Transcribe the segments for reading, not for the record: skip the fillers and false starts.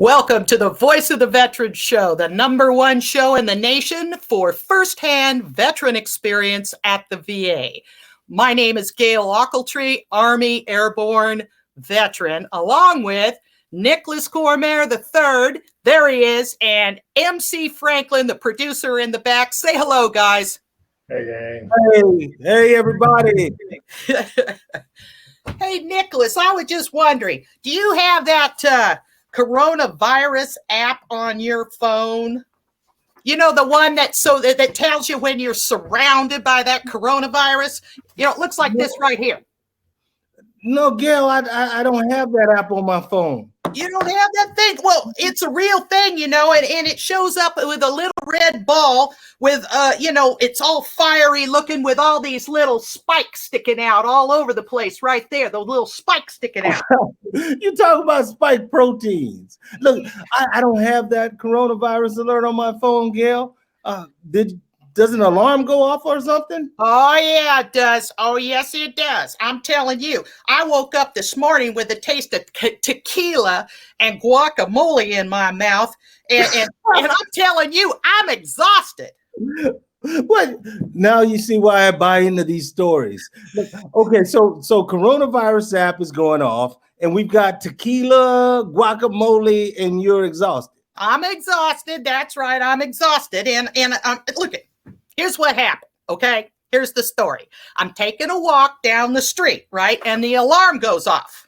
Welcome to the Voice of the Veteran Show, the #1 show in the nation for firsthand veteran experience at the VA. My name is Gail Ochiltree, Army Airborne veteran, along with Nicholas Cormier III, there he is, and MC Franklin, the producer in the back. Say hello, guys. Hey, gang. Hey, everybody. Hey, Nicholas, I was just wondering, do you have that coronavirus app on your phone? You know, the one that tells you when you're surrounded by that coronavirus? You know, it looks like this right here. No, Gail, I don't have that app on my phone. You don't have that thing? Well, it's a real thing, you know, and it shows up with a little red ball with, it's all fiery looking with all these little spikes sticking out all over the place right there, those little spikes sticking out. You talk about spike proteins. Look, I don't have that coronavirus alert on my phone, Gail. Does an alarm go off or something? Oh, yeah, it does. Oh, yes, it does. I'm telling you, I woke up this morning with a taste of tequila and guacamole in my mouth, and I'm telling you, I'm exhausted. What? Now you see why I buy into these stories. Okay, so coronavirus app is going off, and we've got tequila, guacamole, and you're exhausted. I'm exhausted. That's right. I'm exhausted. And look at. Here's what happened, okay? Here's the story. I'm taking a walk down the street, right? And the alarm goes off.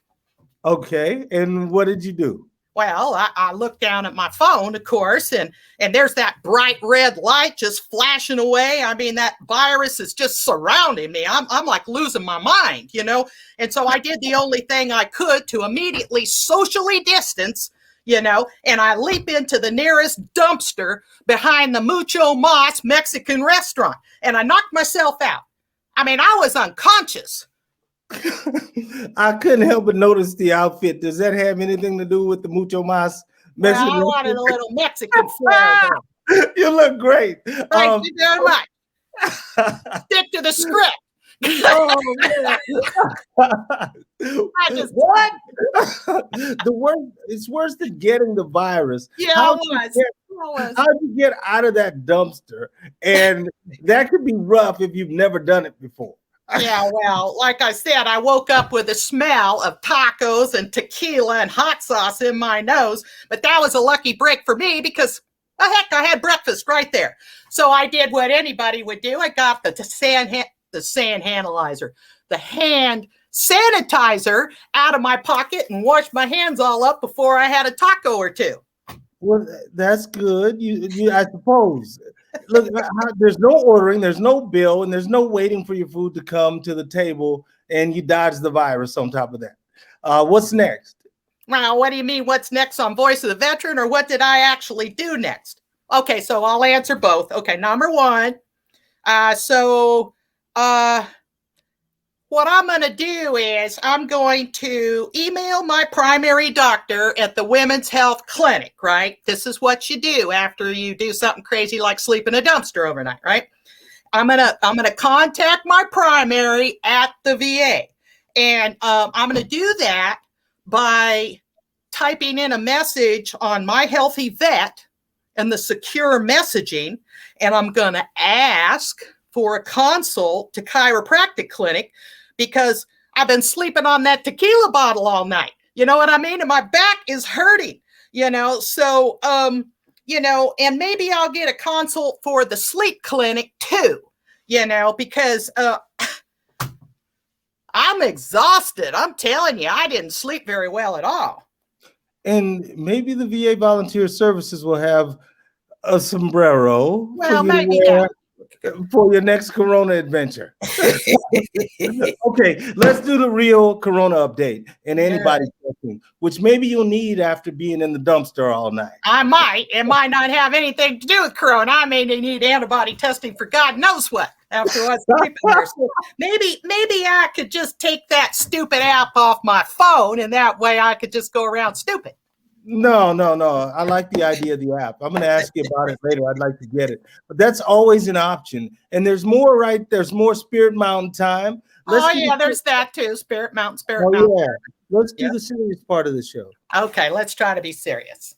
Okay, and what did you do? Well, I look down at my phone, of course, and there's that bright red light just flashing away. I mean, that virus is just surrounding me. I'm like losing my mind, you know? And so I did the only thing I could to immediately socially distance, you know, and I leap into the nearest dumpster behind the Mucho Mas Mexican restaurant, and I knocked myself out. I mean, I was unconscious. I couldn't help but notice the outfit. Does that have anything to do with the Mucho Mas Mexican? Well, I wanted a little Mexican flair there. You look great. Thank you very much. Stick to the script. Oh, man. What? It's worse than getting the virus. Yeah, How'd you get out of that dumpster? And that could be rough if you've never done it before. Yeah, well, like I said, I woke up with the smell of tacos and tequila and hot sauce in my nose, but that was a lucky break for me because, heck, I had breakfast right there. So I did what anybody would do. I got the hand sanitizer out of my pocket and washed my hands all up before I had a taco or two. Well, that's good. You I suppose. Look, there's no ordering, there's no bill, and there's no waiting for your food to come to the table, and you dodge the virus on top of that. What's next? Well, what do you mean, what's next on Voice of the Veteran, or what did I actually do next? Okay, so I'll answer both. Okay, #1. What I'm going to do is I'm going to email my primary doctor at the Women's Health Clinic, right? This is what you do after you do something crazy like sleep in a dumpster overnight, right? I'm gonna contact my primary at the VA, and I'm going to do that by typing in a message on My Healthy Vet and the secure messaging, and I'm going to ask for a consult to chiropractic clinic because I've been sleeping on that tequila bottle all night. You know what I mean? And my back is hurting, you know? So, and maybe I'll get a consult for the sleep clinic too, you know, because I'm exhausted. I'm telling you, I didn't sleep very well at all. And maybe the VA Volunteer Services will have a sombrero. Well, maybe not. For your next Corona adventure. Okay, let's do the real Corona update and antibody testing, which maybe you'll need after being in the dumpster all night. I might. It might not have anything to do with Corona. I may need antibody testing for God knows what after I was sleeping there. So maybe I could just take that stupid app off my phone, and that way I could just go around stupid. No. I like the idea of the app. I'm going to ask you about it later. I'd like to get it. But that's always an option. And there's more, right? There's more Spirit Mountain time. There's that too. Spirit Mountain. Yeah. Let's do the serious part of the show. Okay, let's try to be serious.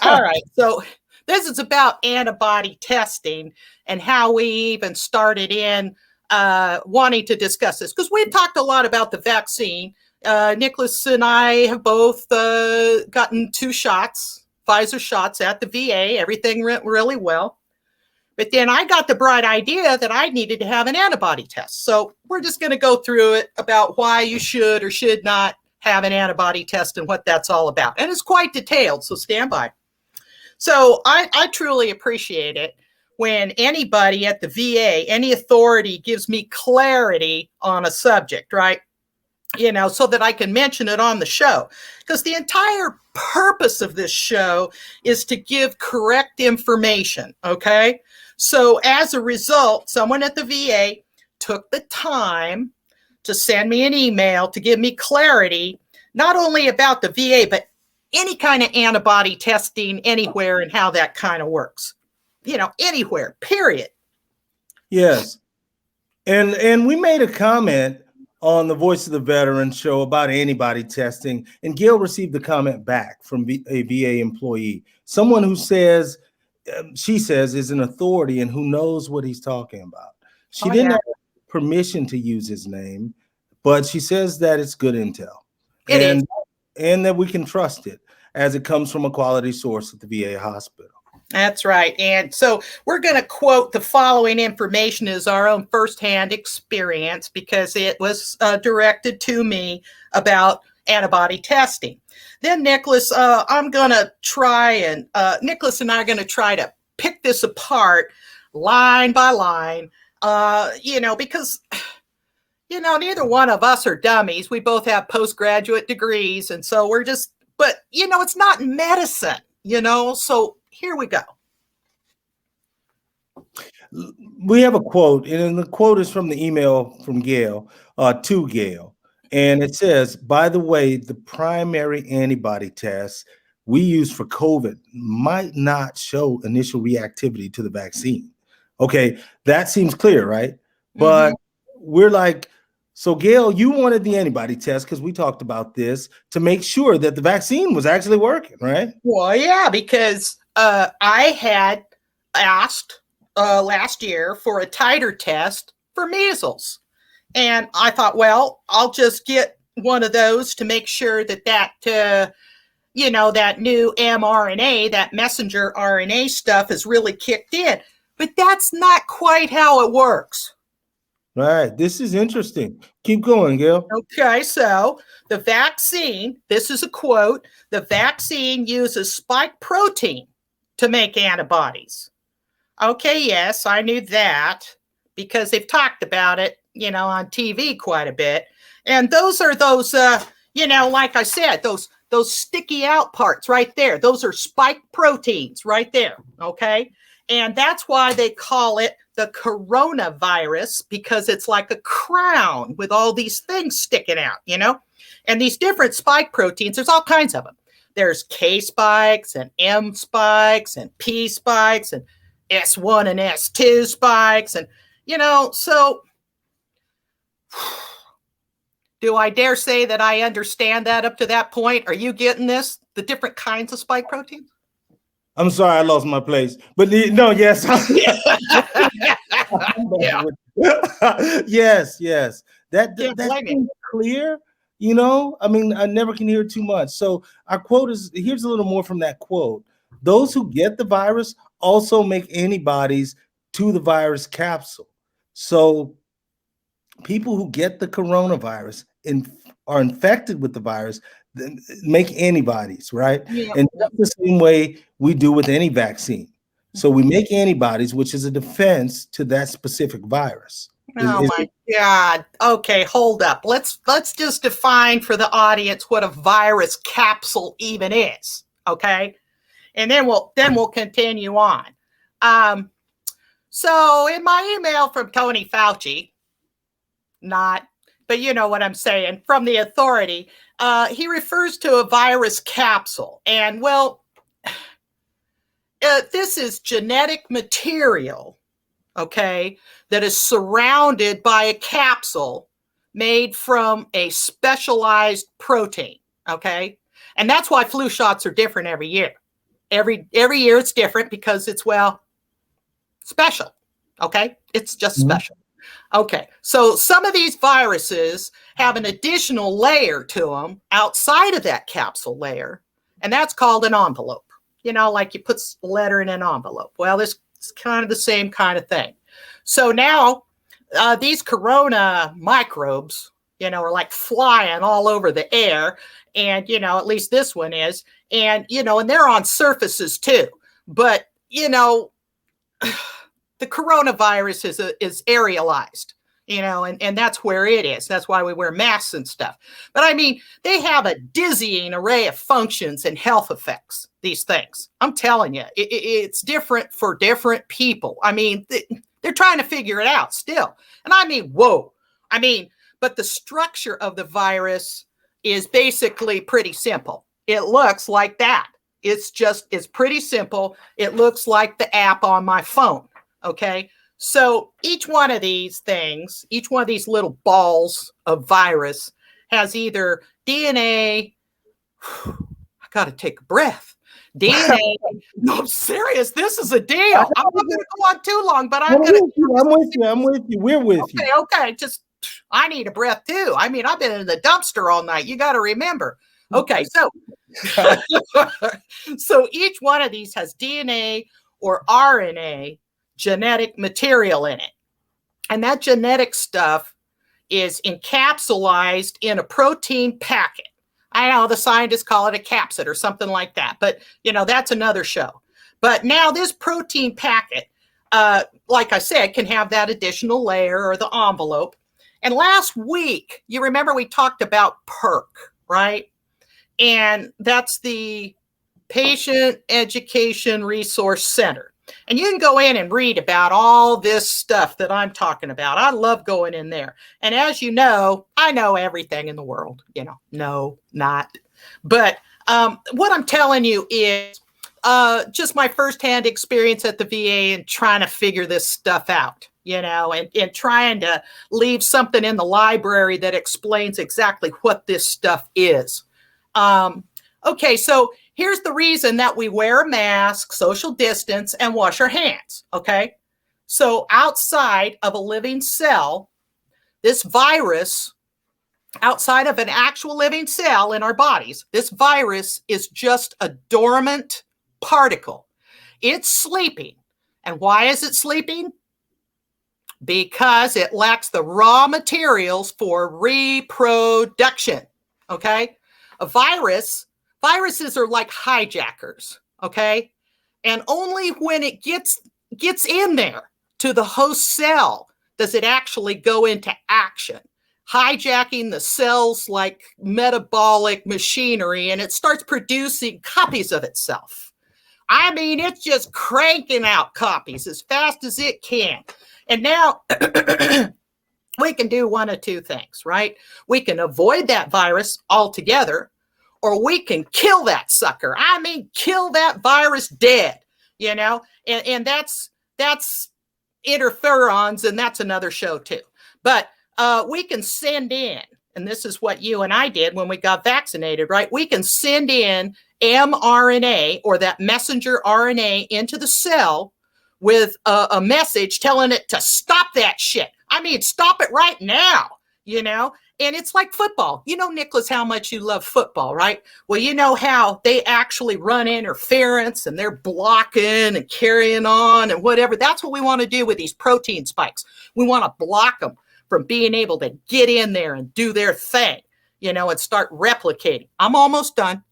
All right. So this is about antibody testing and how we even started in wanting to discuss this, because we've talked a lot about the vaccine. Nicholas and I have both gotten 2 shots, Pfizer shots at the VA. Everything went really well. But then I got the bright idea that I needed to have an antibody test. So we're just going to go through it about why you should or should not have an antibody test and what that's all about. And it's quite detailed, so stand by. So I truly appreciate it when anybody at the VA, any authority gives me clarity on a subject, right? So that I can mention it on the show. Because the entire purpose of this show is to give correct information, okay? So as a result, someone at the VA took the time to send me an email to give me clarity, not only about the VA, but any kind of antibody testing anywhere and how that kind of works. Anywhere, period. Yes. And we made a comment on the Voice of the Veteran show about antibody testing, and Gail received a comment back from a VA employee, someone who says, she says, is an authority and who knows what he's talking about. She didn't have permission to use his name, but she says that it's good intel. And that we can trust it as it comes from a quality source at the VA hospital. That's right. And so we're going to quote the following information as our own firsthand experience, because it was directed to me about antibody testing. Then Nicholas, I'm going to try and Nicholas and I are going to try to pick this apart line by line, because neither one of us are dummies. We both have postgraduate degrees. And so we're just, but, it's not medicine, so here we go. We have a quote, and the quote is from the email from Gail to Gail. And it says, by the way, the primary antibody test we use for COVID might not show initial reactivity to the vaccine. Okay, that seems clear, right? But we're like, so Gail, you wanted the antibody test because we talked about this to make sure that the vaccine was actually working, right? Well, yeah, because I had asked last year for a titer test for measles. And I thought, well, I'll just get one of those to make sure that that new mRNA, that messenger RNA stuff is really kicked in. But that's not quite how it works. Right. This is interesting. Keep going, Gail. Okay, so the vaccine, this is a quote, the vaccine uses spike protein to make antibodies. Okay, yes, I knew that because they've talked about it, on TV quite a bit. And those are those, like I said, those sticky out parts right there. Those are spike proteins right there, okay? And that's why they call it the coronavirus, because it's like a crown with all these things sticking out, And these different spike proteins, there's all kinds of them. There's K spikes and M spikes and P spikes and S1 and S2 spikes. And, so do I dare say that I understand that up to that point? Are you getting this? The different kinds of spike proteins? I'm sorry, I lost my place. But no, yes. Yes. That's clear. I never can hear too much. So our quote is, here's a little more from that quote. Those who get the virus also make antibodies to the virus capsule. So people who get the coronavirus and are infected with the virus make antibodies, right? Yeah. And that's the same way we do with any vaccine. So we make antibodies, which is a defense to that specific virus. Oh my God. Okay, hold up. Let's just define for the audience what a virus capsule even is. Okay. And then we'll continue on. So in my email from Tony Fauci, but you know what I'm saying, from the authority, he refers to a virus capsule. And this is genetic material, okay, that is surrounded by a capsule made from a specialized protein, okay? And that's why flu shots are different every year. Every year it's different because it's, well, special. Okay. It's just special. Okay. So some of these viruses have an additional layer to them outside of that capsule layer, and that's called an envelope. Like you put a letter in an envelope. Well, this is kind of the same kind of thing. So now these corona microbes, are like flying all over the air. And, at least this one is. And, and they're on surfaces too. But, the coronavirus is aerialized, and that's where it is. That's why we wear masks and stuff. But I mean, they have a dizzying array of functions and health effects, these things. I'm telling you, it's different for different people. I mean, they're trying to figure it out still. And I mean, whoa. I mean, but the structure of the virus is basically pretty simple. It looks like that. It's pretty simple. It looks like the app on my phone. Okay. So each one of these things, each one of these little balls of virus has either DNA. I got to take a breath. DNA. No, I'm serious. This is a deal. I'm not going to go on too long, but I'm with you. We're with you. Okay. Just, I need a breath too. I mean, I've been in the dumpster all night. You got to remember. Okay. So, so each one of these has DNA or RNA genetic material in it. And that genetic stuff is encapsulated in a protein packet. I know the scientists call it a capsid or something like that, but that's another show. But now this protein packet, like I said, can have that additional layer or the envelope. And last week, you remember we talked about PERC, right? And that's the Patient Education Resource Center. And you can go in and read about all this stuff that I'm talking about. I love going in there. And as you know, I know everything in the world, no, not. But what I'm telling you is just my firsthand experience at the VA and trying to figure this stuff out, and trying to leave something in the library that explains exactly what this stuff is. Okay, so here's the reason that we wear a mask, social distance, and wash our hands, okay? So outside of a living cell, this virus, outside of an actual living cell in our bodies, this virus is just a dormant particle. It's sleeping. And why is it sleeping? Because it lacks the raw materials for reproduction, okay? Viruses are like hijackers, okay? And only when it gets in there to the host cell does it actually go into action, hijacking the cells like metabolic machinery, and it starts producing copies of itself. I mean, it's just cranking out copies as fast as it can. And now we can do one of two things, right? We can avoid that virus altogether, or we can kill that sucker. I mean, kill that virus dead, and that's interferons, and that's another show too. But we can send in, and this is what you and I did when we got vaccinated, right? We can send in mRNA or that messenger RNA into the cell with a message telling it to stop that shit. I mean, stop it right now, And it's like football. Nicholas, how much you love football, right? Well, you know how they actually run interference and they're blocking and carrying on and whatever. That's what we want to do with these protein spikes. We want to block them from being able to get in there and do their thing, and start replicating. I'm almost done.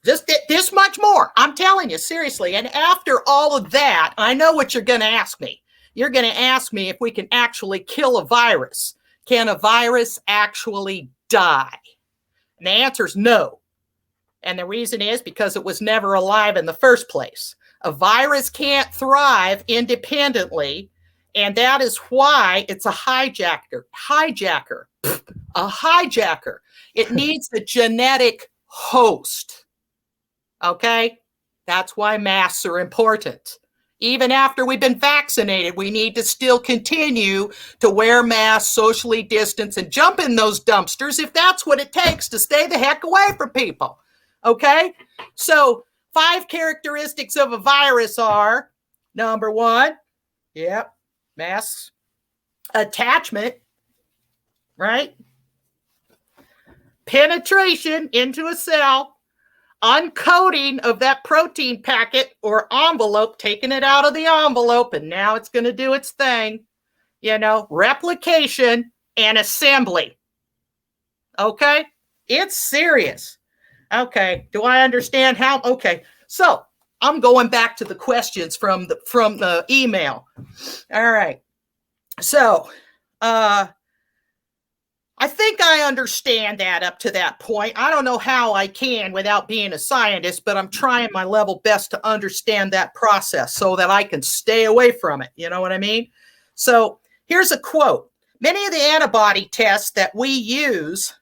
Just this much more. I'm telling you, seriously. And after all of that, I know what you're going to ask me. You're going to ask me if we can actually kill a virus. Can a virus actually die? And the answer is no. And the reason is because it was never alive in the first place. A virus can't thrive independently, and that is why it's a hijacker. A hijacker. It needs a genetic host. Okay? That's why masks are important. Even after we've been vaccinated, we need to still continue to wear masks, socially distance, and jump in those dumpsters if that's what it takes to stay the heck away from people. Okay? So 5 characteristics of a virus are, number 1, yep, mass attachment, right? Penetration into a cell, uncoating of that protein packet or envelope, taking it out of the envelope, and now it's going to do its thing, replication and assembly. Okay? It's serious. Okay. Do I understand how? Okay. So I'm going back to the questions from the email. All right. So, I think I understand that up to that point. I don't know how I can without being a scientist, but I'm trying my level best to understand that process so that I can stay away from it. You know what I mean? So here's a quote. Many of the antibody tests that we use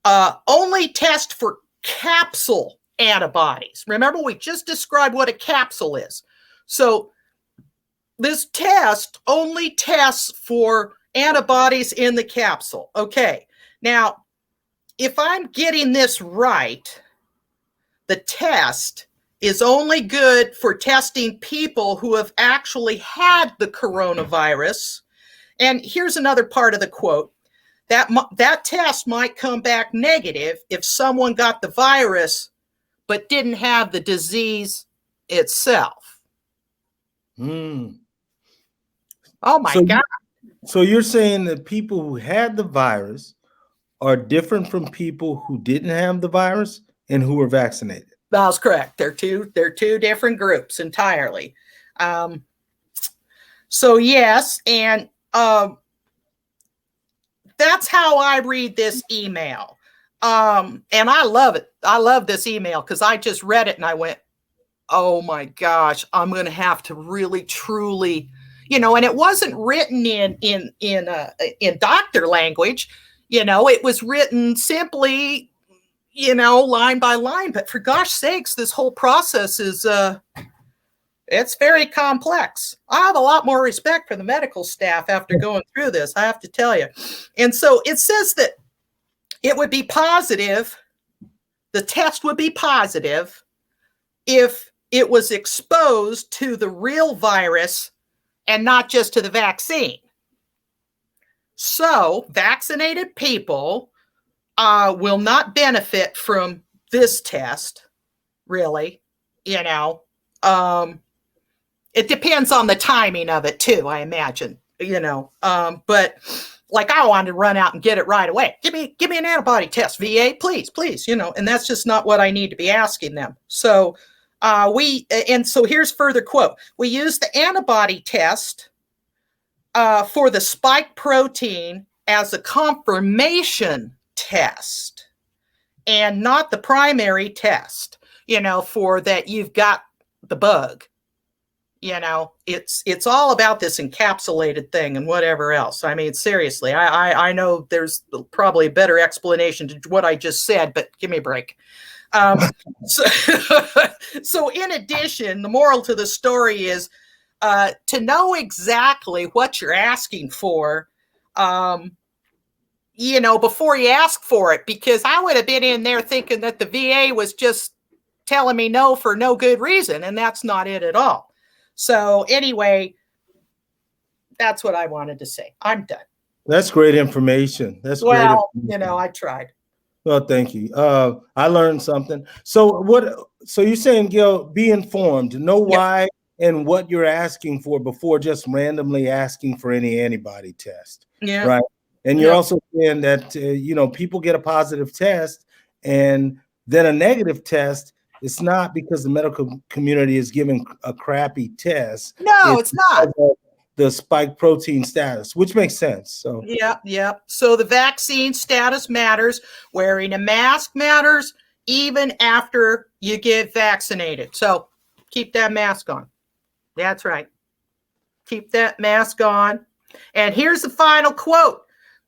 only test for capsule antibodies. Remember, we just described what a capsule is. So this test only tests for antibodies in the capsule. Okay. Now, if I'm getting this right, the test is only good for testing people who have actually had the coronavirus. And here's another part of the quote. That test might come back negative if someone got the virus but didn't have the disease itself. Mm. Oh my God. So you're saying that people who had the virus are different from people who didn't have the virus and who were vaccinated? That's correct. They're two different groups entirely. So yes, and that's how I read this email. And I love it. I love this email because I just read it and I went, oh my gosh, I'm going to have to really, truly, and it wasn't written in doctor language. It was written simply, line by line. But for gosh sakes, this whole process is, it's very complex. I have a lot more respect for the medical staff after going through this, I have to tell you. And so it says that it would be positive, the test would be positive if it was exposed to the real virus and not just to the vaccine. So vaccinated people will not benefit from this test, really. It depends on the timing of it too, I imagine, but like I wanted to run out and get it right away. Give me an antibody test, VA, please, and that's just not what I need to be asking them. So so here's further quote. We use the antibody test for the spike protein as a confirmation test and not the primary test, for that you've got the bug. It's all about this encapsulated thing and whatever else. I mean, seriously, I know there's probably a better explanation to what I just said, but give me a break. So in addition, the moral to the story is to know exactly what you're asking for, before you ask for it, because I would have been in there thinking that the VA was just telling me no for no good reason, and that's not it at all. So anyway, that's what I wanted to say. I'm done. That's great information. I tried. Well, thank you. I learned something. So you're saying, Gil, be informed, know why and what you're asking for before just randomly asking for any antibody test. Yeah. Right. And you're also saying that, people get a positive test and then a negative test. It's not because the medical community is giving a crappy test. No, it's not. The spike protein status, which makes sense. So yeah. So the vaccine status matters. Wearing a mask matters even after you get vaccinated. So keep that mask on. That's right. Keep that mask on. And here's the final quote.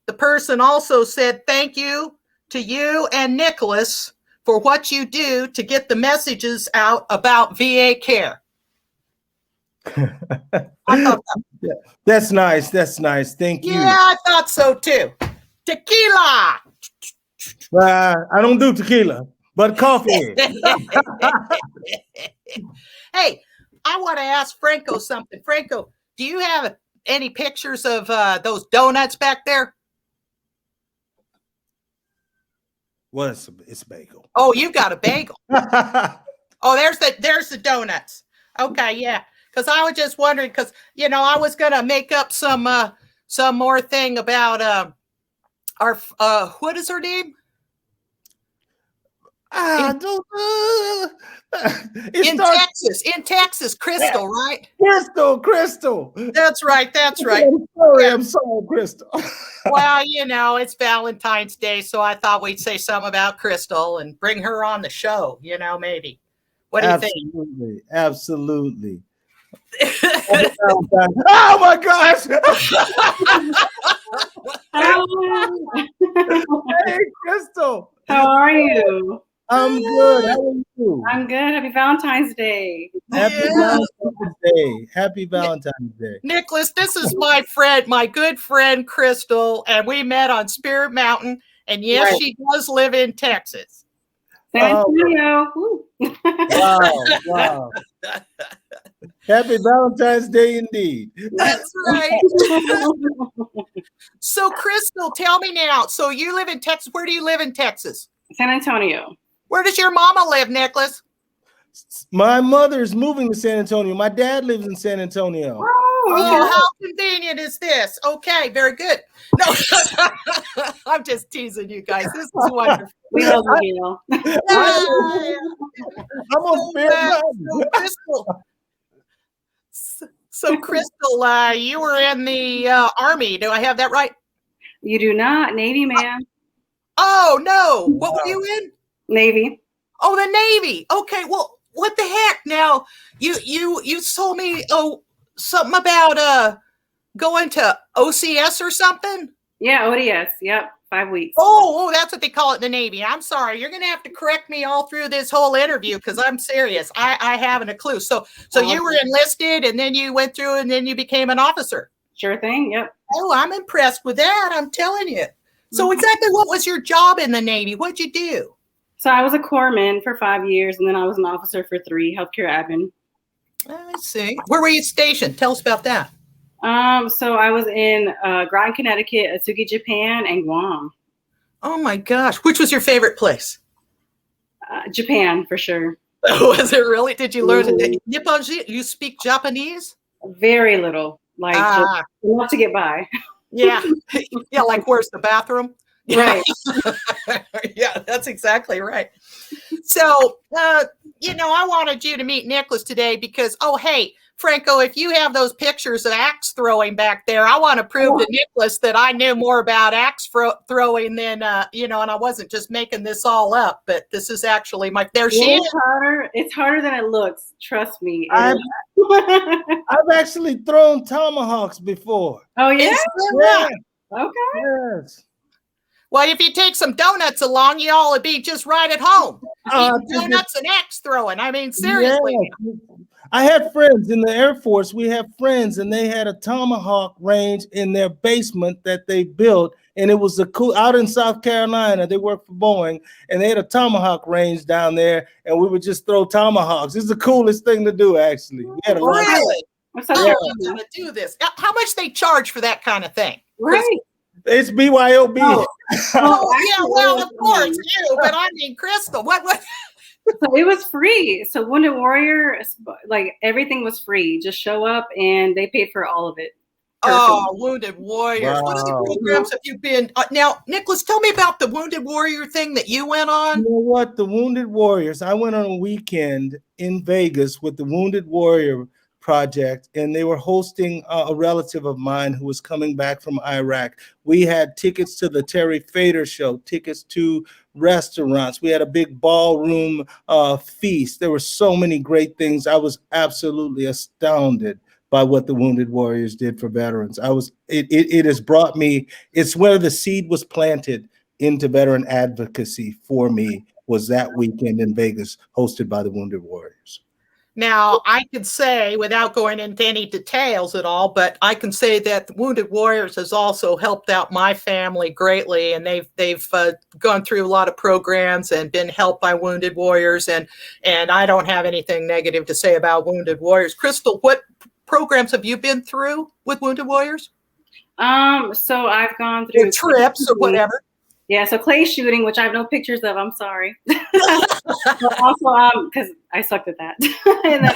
The person also said, thank you to you and Nicholas for what you do to get the messages out about VA care. That's nice. Thank you. Yeah, I thought so too. Tequila. I don't do tequila. but coffee. Hey, I want to ask Franco something. Franco, do you have any pictures of those donuts back there? Well, it's a bagel. Oh, you got a bagel. Oh, there's the donuts. Okay, yeah. Because I was just wondering, because I was gonna make up some more thing about our what is her name? I don't. In Texas, Crystal, right? Crystal. That's right. I'm sorry, Crystal. Well, it's Valentine's Day, so I thought we'd say something about Crystal and bring her on the show. Maybe. What do you think? Absolutely. Oh my gosh! Hey, Crystal. How are you? I'm good. How are you? I'm good. Happy Valentine's Day. Happy Valentine's Day. Nicholas, this is my good friend Crystal, and we met on Spirit Mountain. And yes, right. She does live in Texas. San Antonio. Wow. Happy Valentine's Day indeed. That's right. So, Crystal, tell me now. So you live in Texas. Where do you live in Texas? San Antonio. Where does your mama live, Nicholas? My mother is moving to San Antonio. My dad lives in San Antonio. Oh, how convenient is this? Okay, very good. No, I'm just teasing you guys. This is wonderful. We love you. I'm on Crystal. So, Crystal, you were in the Army. Do I have that right? You do not. Navy, man. Oh, no. What were you in? Navy. Oh, the Navy. Okay, well, what the heck? Now, you told me something about going to OCS or something? Yeah, ODS. Yep, 5 weeks. Oh, that's what they call it in the Navy. I'm sorry. You're going to have to correct me all through this whole interview because I'm serious. I haven't a clue. So you were enlisted and then you went through and then you became an officer. Sure thing. Yep. Oh, I'm impressed with that. I'm telling you. So exactly what was your job in the Navy? What'd you do? So I was a corpsman for 5 years, and then I was an officer for 3, healthcare admin. I see. Where were you stationed? Tell us about that. So I was in Groton, Connecticut, Atsugi, Japan, and Guam. Oh my gosh. Which was your favorite place? Japan, for sure. Was it really? Did you learn Nipponese? You speak Japanese? Very little. Like, just enough to get by. Yeah. Yeah, like where's the bathroom? Right. Yeah, that's exactly right. So, I wanted you to meet Nicholas today because, hey, Franco, if you have those pictures of axe throwing back there, I want to prove to Nicholas that I knew more about axe throwing than, and I wasn't just making this all up, but this is actually there she is. It's harder than it looks. Trust me. I've actually thrown tomahawks before. Oh, yeah? Yeah. Okay. Yes. Well, if you take some donuts along, you all would be just right at home. Donuts and axe throwing. I mean, seriously. Yes. I had friends in the Air Force. We have friends, and they had a tomahawk range in their basement that they built, and it was out in South Carolina. They worked for Boeing, and they had a tomahawk range down there, and we would just throw tomahawks. It's the coolest thing to do, actually. We had a lot. Really? I'm going to do this. How much they charge for that kind of thing? Right. It's BYOB. Yeah, well, of course, but I mean, Crystal, what? So it was free. So Wounded Warrior, like everything was free. Just show up and they paid for all of it. Oh, Wounded Warriors. Wow. What other programs have you been? Now, Nicholas, tell me about the Wounded Warrior thing that you went on. You know what? The Wounded Warriors. I went on a weekend in Vegas with the Wounded Warrior Project, and they were hosting a relative of mine who was coming back from Iraq. We had tickets to the Terry Fader show, tickets to restaurants. We had a big ballroom feast. There were so many great things. I was absolutely astounded by what the Wounded Warriors did for veterans. It has brought me, it's where the seed was planted into veteran advocacy for me, was that weekend in Vegas hosted by the Wounded Warriors. Now, I could say, without going into any details at all, but I can say that the Wounded Warriors has also helped out my family greatly, and they've gone through a lot of programs and been helped by Wounded Warriors, and I don't have anything negative to say about Wounded Warriors. Crystal, what programs have you been through with Wounded Warriors? So I've gone through trips or whatever. Yeah, so clay shooting, which I have no pictures of. I'm sorry. But also, because I sucked at that. And then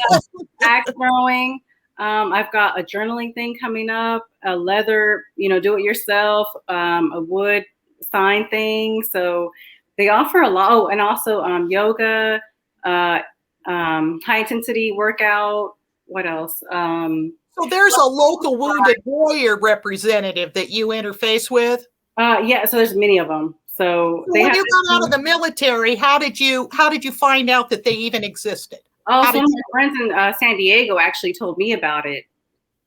axe throwing. I've got a journaling thing coming up, a leather, do it yourself, a wood sign thing. So they offer a lot. Oh, and also yoga, high intensity workout. What else? So there's a local Wounded Warrior representative that you interface with? Yeah, so there's many of them. So when you got out of the military, how did you find out that they even existed? Oh, so one of my friends in San Diego actually told me about it,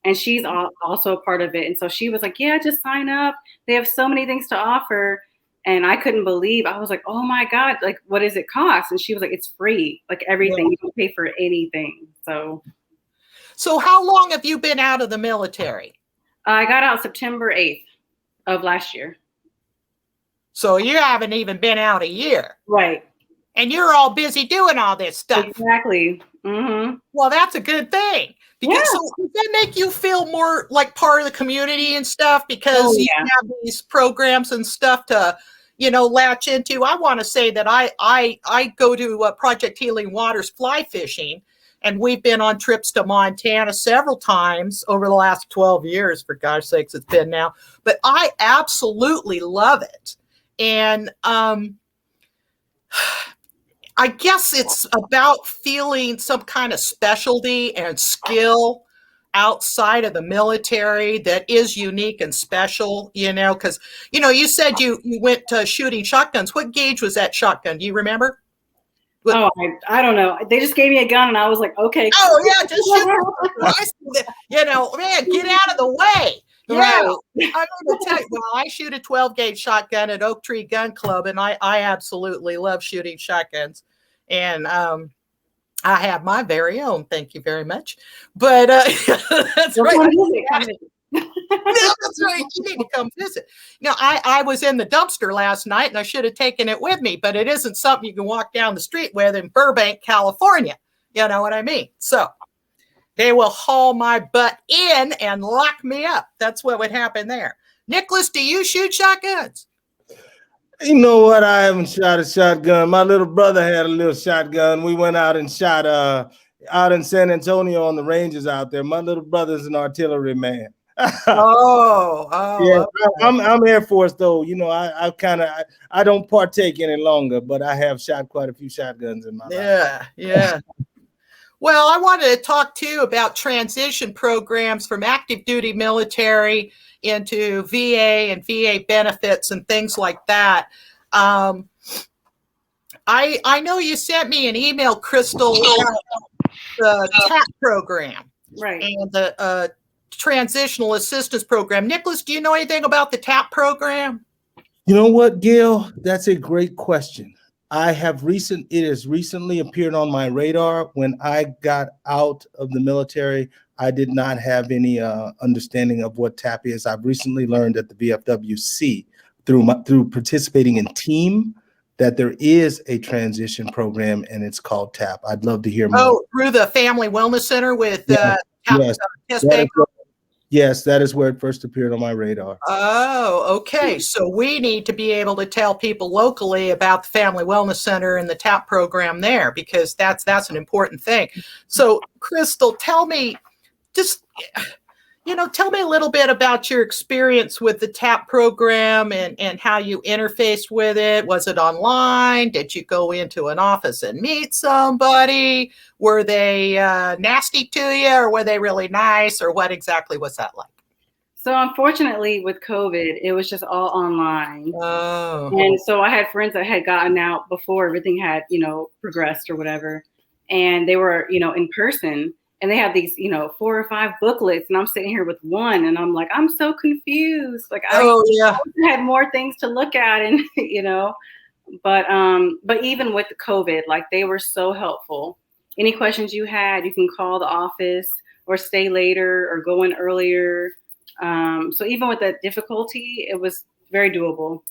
and she's also a part of it. And so she was like, "Yeah, just sign up. They have so many things to offer." And I couldn't believe. I was like, "Oh my God! Like, what does it cost?" And she was like, "It's free. Like everything. Yeah. You don't pay for anything." So how long have you been out of the military? I got out September 8th of last year. So you haven't even been out a year. Right. And you're all busy doing all this stuff. Exactly. Mm-hmm. Well, that's a good thing. Because so does that make you feel more like part of the community and stuff? Because you have these programs and stuff to, latch into. I want to say that I go to Project Healing Waters fly fishing. And we've been on trips to Montana several times over the last 12 years, for gosh sakes, it's been now. But I absolutely love it. And I guess it's about feeling some kind of specialty and skill outside of the military that is unique and special, because, you said you went to shooting shotguns. What gauge was that shotgun? Do you remember? Oh, I don't know. They just gave me a gun, and I was like, okay. Oh, yeah, just shoot. Man, get out of the way. Yeah, I'm going to tell you. Well, I shoot a 12-gauge shotgun at Oak Tree Gun Club, and I absolutely love shooting shotguns. And I have my very own. Thank you very much. But that's right. Yeah, that's right. You need to come visit. I was in the dumpster last night, and I should have taken it with me, but it isn't something you can walk down the street with in Burbank, California. You know what I mean? So they will haul my butt in and lock me up. That's what would happen there. Nicholas, do you shoot shotguns? You know what? I haven't shot a shotgun. My little brother had a little shotgun. We went out and shot out in San Antonio on the ranges out there. My little brother's an artillery man. Yeah. Okay. I'm Air Force though. I don't partake any longer, but I have shot quite a few shotguns in my life. Yeah. Well, I wanted to talk too about transition programs from active duty military into VA and VA benefits and things like that. I know you sent me an email, Crystal, about the TAP program, right? And the transitional assistance program. Nicholas, do you know anything about the TAP program? You know what, Gail? That's a great question. It has recently appeared on my radar. When I got out of the military, I did not have any understanding of what TAP is. I've recently learned at the VFWC through participating in TEAM that there is a transition program, and it's called TAP. I'd love to hear more. Oh, through the Family Wellness Center with TAP. Yes, that is where it first appeared on my radar. Oh, okay. So we need to be able to tell people locally about the Family Wellness Center and the TAP program there, because that's an important thing. So, Crystal, tell me a little bit about your experience with the TAP program and how you interfaced with it. Was it online? Did you go into an office and meet somebody? Were they nasty to you, or were they really nice, or what exactly was that like? So unfortunately with COVID, it was just all online. Oh. And so I had friends that had gotten out before everything had, progressed or whatever. And they were, in person. And they have these, 4 or 5 booklets, and I'm sitting here with one, and I'm like, I'm so confused. Like, I had more things to look at, and but even with the COVID, like, they were so helpful any questions you had, you can call the office or stay later or go in earlier. So even with that difficulty, it was very doable.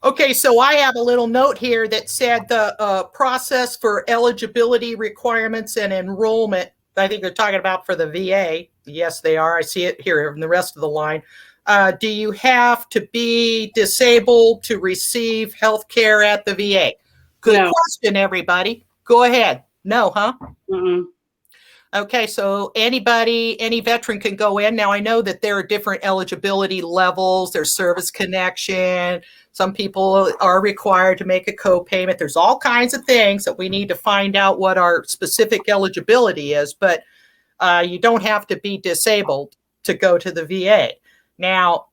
Okay, so I have a little note here that said the process for eligibility requirements and enrollment. I think they're talking about for the VA. Yes, they are. I see it here in the rest of the line. Do you have to be disabled to receive health care at the VA? Good question, everybody. Go ahead. No, huh? Mm-mm. Okay, so any veteran can go in. Now, I know that there are different eligibility levels. There's service connection. Some people are required to make a co-payment. There's all kinds of things that we need to find out what our specific eligibility is, but you don't have to be disabled to go to the VA. Now,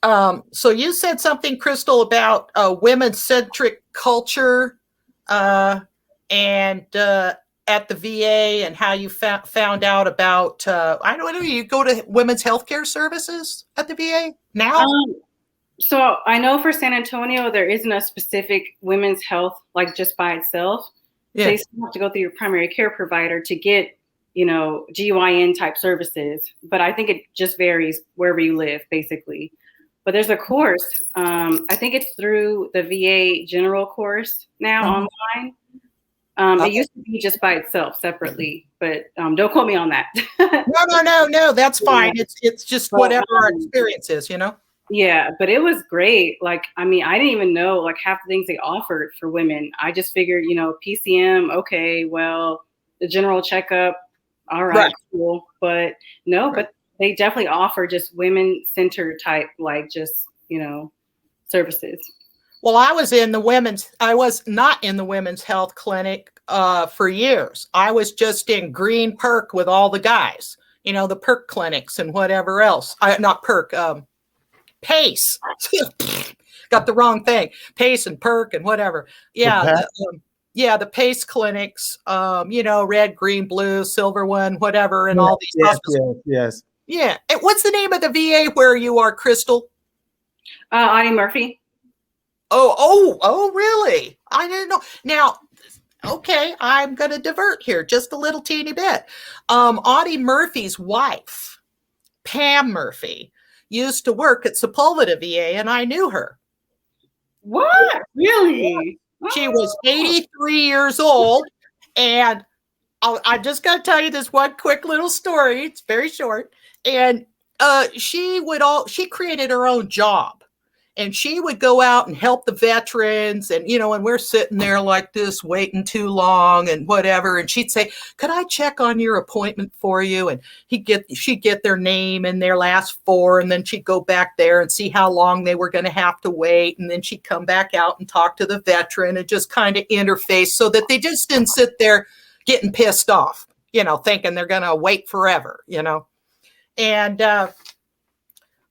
so you said something, Crystal, about women-centric culture and at the VA and how you found out about, I don't know, you go to women's healthcare services at the VA now? So I know for San Antonio, there isn't a specific women's health, like just by itself. Yeah. So you still have to go through your primary care provider to get, GYN type services. But I think it just varies wherever you live, basically. But there's a course, I think it's through the VA general course now online. It used to be just by itself separately, but don't quote me on that. No, that's fine. It's just whatever our experience is, Yeah, but it was great. Like, I didn't even know like half the things they offered for women. I just figured, PCM, okay, well, the general checkup, all right, cool. But no, but they definitely offer just women-centered type, like just, services. Well, I was not in the women's health clinic for years. I was just in Green Perk with all the guys, the Perk clinics and whatever else. Not Perk, Pace. Got the wrong thing. Pace and Perk and whatever. Yeah. The Pace clinics, red, green, blue, silver one, whatever, and all these. Yes. Yeah. And what's the name of the VA where you are, Crystal? Audie Murphy. Oh, really? I didn't know. Now, okay, I'm going to divert here just a little teeny bit. Audie Murphy's wife, Pam Murphy, used to work at Sepulveda VA, and I knew her. What? Really? She was 83 years old, and I'm just going to tell you this one quick little story. It's very short. And she created her own job. And she would go out and help the veterans, and and we're sitting there like this, waiting too long and whatever. And she'd say, "Could I check on your appointment for you?" And she'd get their name and their last four, and then she'd go back there and see how long they were going to have to wait. And then she'd come back out and talk to the veteran and just kind of interface so that they just didn't sit there getting pissed off, thinking they're going to wait forever, And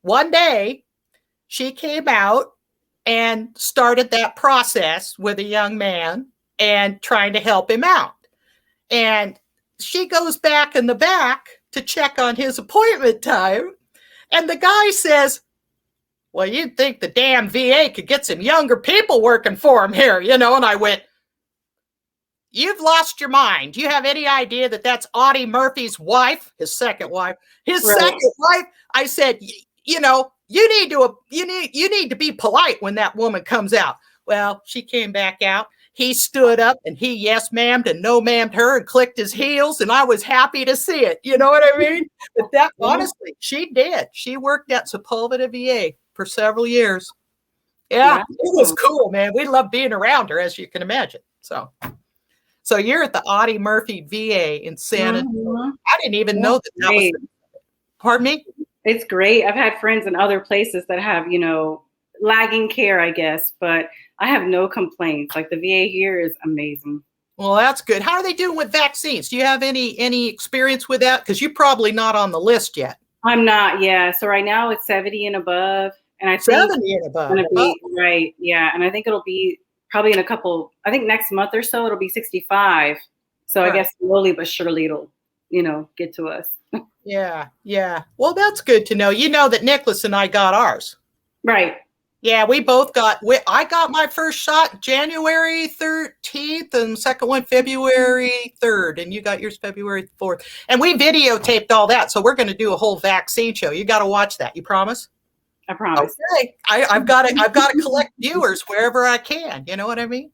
one day, she came out and started that process with a young man and trying to help him out. And she goes back in the back to check on his appointment time. And the guy says, "Well, you'd think the damn VA could get some younger people working for him here, And I went, "You've lost your mind. Do you have any idea that that's Audie Murphy's wife, his second wife? Second wife?" I said, You need to be polite when that woman comes out. Well, she came back out. He stood up and he yes ma'amed and no ma'amed her and clicked his heels, and I was happy to see it. You know what I mean? But that honestly, she did. She worked at Sepulveda VA for several years. Yeah, it was cool, man. We loved being around her, as you can imagine. So you're at the Audie Murphy VA in San Antonio. I didn't even know that was. Pardon me? It's great. I've had friends in other places that have, lagging care, I guess, but I have no complaints. Like the VA here is amazing. Well, that's good. How are they doing with vaccines? Do you have any experience with that? Because you're probably not on the list yet. I'm not. Yeah. So right now it's 70 and above, and I think 70 and above. Right. Yeah, and I think it'll be probably in I think next month or so it'll be 65. So I guess slowly but surely it'll, get to us. Yeah. Well, that's good to know. You know that Nicholas and I got ours. Right. Yeah, we both got. I got my first shot January 13th, and second one February 3rd, and you got yours February 4th. And we videotaped all that, so we're going to do a whole vaccine show. You got to watch that. You promise? I promise. Okay, I've got to. I've got to collect viewers wherever I can. You know what I mean?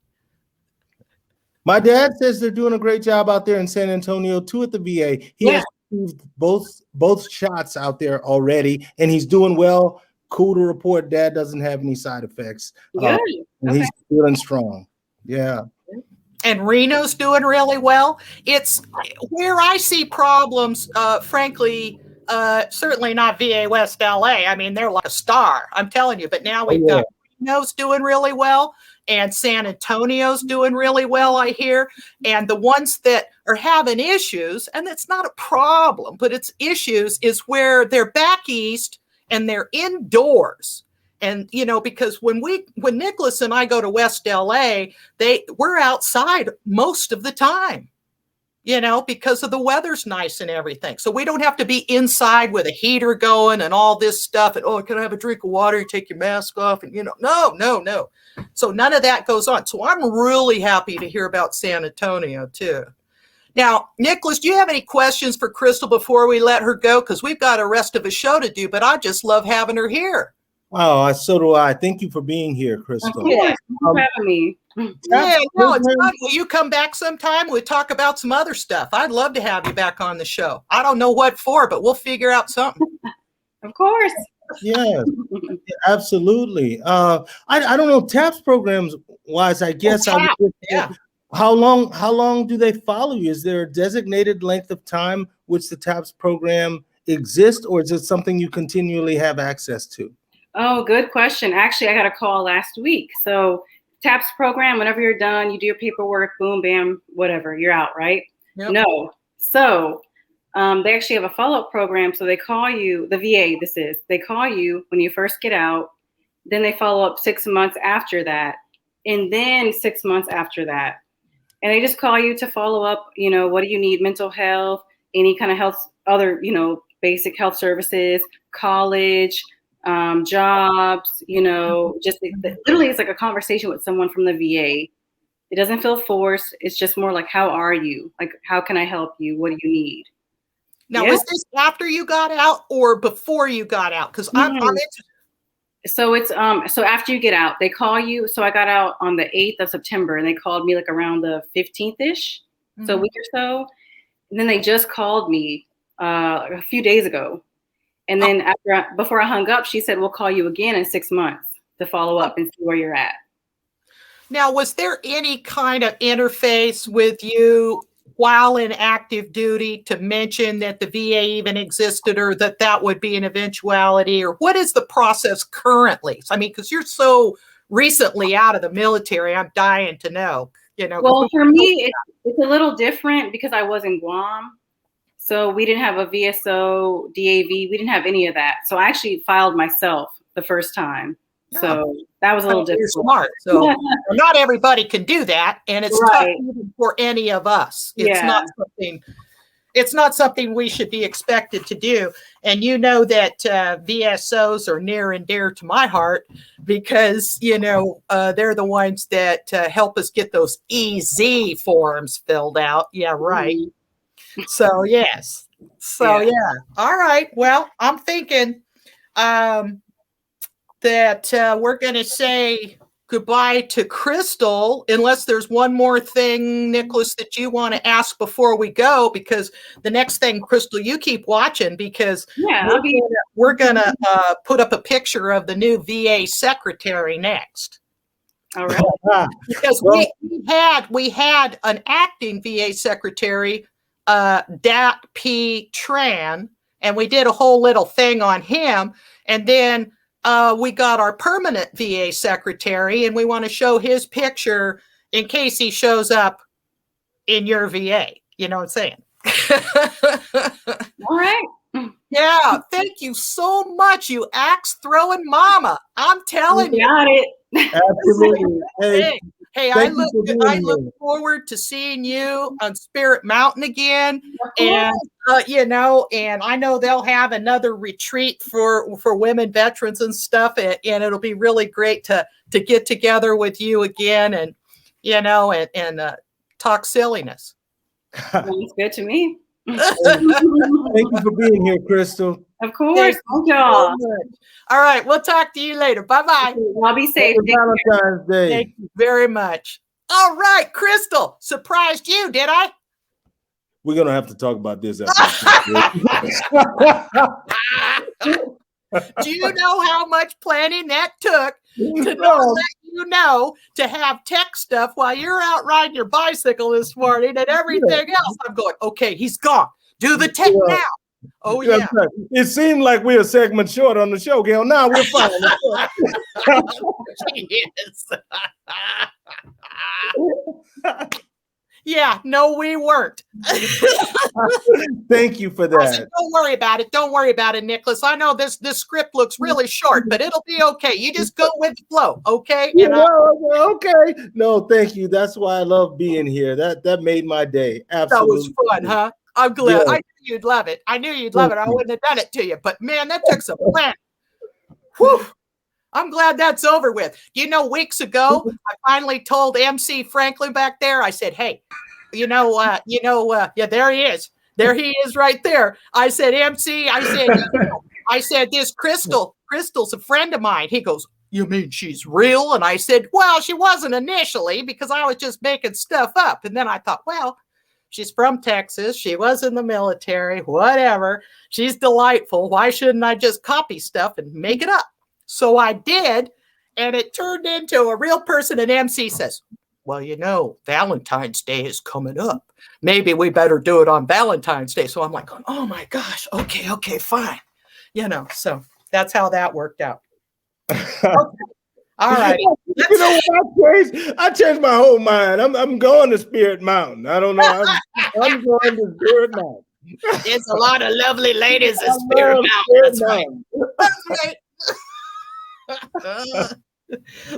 My dad says they're doing a great job out there in San Antonio too at the VA. He has received both shots out there already, and he's doing well. Cool to report, Dad doesn't have any side effects. Good. And he's feeling strong. Yeah. And Reno's doing really well. It's where I see problems, frankly, certainly not VA West LA. I mean, they're like a star, I'm telling you. But now we've got Reno's doing really well, and San Antonio's doing really well, I hear. And the ones that are having issues, and it's not a problem, but it's issues, is where they're back east and they're indoors. And, you know, because when Nicholas and I go to West LA, we're outside most of the time, you know, because of the weather's nice and everything. So we don't have to be inside with a heater going and all this stuff. And, oh, can I have a drink of water? You take your mask off and, you know, no. So none of that goes on. So I'm really happy to hear about San Antonio too. Now, Nicholas, do you have any questions for Crystal before we let her go? Because we've got a rest of a show to do, but I just love having her here. Oh, so do I. Thank you for being here, Crystal. Yeah, thanks for having me. Yeah, no, it's fun. Will you come back sometime? We'll talk about some other stuff. I'd love to have you back on the show. I don't know what for, but we'll figure out something. Of course. Yeah, absolutely. I don't know, TAPS programs wise, I guess. How long do they follow you? Is there a designated length of time which the TAPS program exists, or is it something you continually have access to? Oh, good question. Actually, I got a call last week. So TAPS program, whenever you're done, you do your paperwork, boom, bam, whatever, you're out, right? Yep. No. So they actually have a follow-up program. So they call you, the VA, they call you when you first get out, then they follow up 6 months after that, and then 6 months after that. And they just call you to follow up, you know, what do you need? Mental health, any kind of health, other, you know, basic health services, college, jobs, you know, just literally it's like a conversation with someone from the VA. It doesn't feel forced. It's just more like, how are you? Like, how can I help you? What do you need? Now, was this after you got out or before you got out? Because I'm interested. So it's so after you get out, they call you. So I got out on the 8th of September, and they called me like around the 15th-ish, so a week or so. And then they just called me a few days ago. And then before I hung up, she said, we'll call you again in 6 months to follow up and see where you're at. Now, was there any kind of interface with you while in active duty to mention that the VA even existed, or that would be an eventuality, or what is the process currently? I mean, because you're so recently out of the military, I'm dying to know, you know. Well, for me, it's a little different because I was in Guam. So we didn't have a VSO, DAV. We didn't have any of that. So I actually filed myself the first time. So that was a little difficult. You're smart. So not everybody can do that, and it's tough even for any of us. It's not something we should be expected to do. And you know that VSOs are near and dear to my heart because, you know, they're the ones that help us get those EZ forms filled out. Yeah, right. So, yes. So, yeah. All right. Well, I'm thinking that we're going to say goodbye to Crystal, unless there's one more thing, Nicholas, that you want to ask before we go, because the next thing, Crystal, you keep watching, because we're going to put up a picture of the new VA secretary next. All right. Because we had an acting VA secretary, Dat P. Tran, and we did a whole little thing on him. And then we got our permanent VA secretary, and we want to show his picture in case he shows up in your VA. You know what I'm saying? All right. Yeah. Thank you so much, you axe throwing mama. I'm telling you. Got it. Absolutely. Hey, Hey, Thank you for I being look here. forward to seeing you on Spirit Mountain again. Of And course. and I know they'll have another retreat for women veterans and stuff, and it'll be really great to get together with you again, and talk silliness. Sounds good to me. Thank you for being here, Crystal. Of course. Thank y'all. All right, we'll talk to you later. Bye-bye. Y'all be safe. Happy Valentine's Day. Thank you very much. All right, Crystal, surprised you, did I? We're gonna have to talk about this after. Do you know how much planning that took to not let you know to have tech stuff while you're out riding your bicycle this morning and everything else? I'm going, okay, he's gone. Do the tech now. Oh, yeah. It seemed like we're a segment short on the show, Gail. Now we're fine. Yeah, no, we weren't. Thank you for that. I said, don't worry about it. Don't worry about it, Nicholas. I know this script looks really short, but it'll be okay. You just go with the flow, okay? And okay. No, thank you. That's why I love being here. That made my day. Absolutely. That was fun, huh? I'm glad. Yeah. I knew you'd love it. I knew you'd love it. I wouldn't have done it to you. But man, that took some planning. Whew. I'm glad that's over with. Weeks ago, I finally told MC Franklin back there, I said, hey, yeah, there he is. There he is right there. I said, MC, I said, this Crystal's a friend of mine. He goes, you mean she's real? And I said, well, she wasn't initially because I was just making stuff up. And then I thought, well, she's from Texas. She was in the military, whatever. She's delightful. Why shouldn't I just copy stuff and make it up? So I did, and it turned into a real person. And MC says, well, Valentine's Day is coming up. Maybe we better do it on Valentine's Day. So I'm like, oh my gosh, okay, fine. So that's how that worked out. Okay. All right. You know what? I changed my whole mind. I'm going to Spirit Mountain. I don't know. I'm going to Spirit Mountain. There's a lot of lovely ladies at Spirit Mountain. That's right.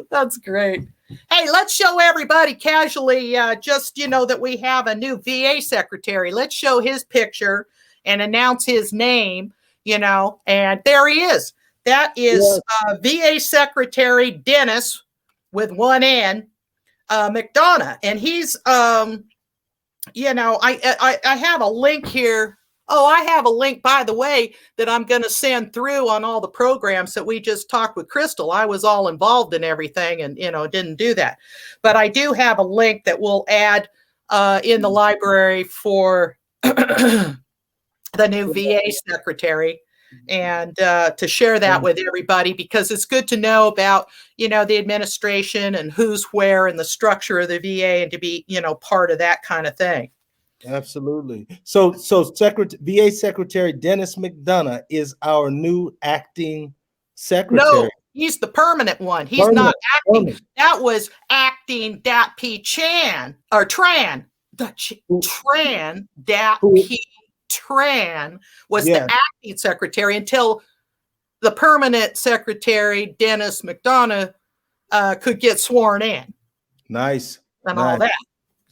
That's great. Hey, let's show everybody casually that we have a new VA secretary. Let's show his picture and announce his name, and there he is. That is VA Secretary Dennis with one N, McDonough. And he's, I have a link here. Oh, I have a link, by the way, that I'm going to send through on all the programs that we just talked with Crystal. I was all involved in everything and, didn't do that. But I do have a link that we'll add in the library for the new VA secretary and to share that with everybody, because it's good to know about, the administration and who's where and the structure of the VA and to be, part of that kind of thing. Absolutely. So VA Secretary Dennis McDonough is our new acting secretary. No, he's the permanent one. He's not acting. That was acting Dat P. Chan or Tran. Tran Dat P. Tran was the acting secretary until the permanent secretary Dennis McDonough could get sworn in. Nice. And all that.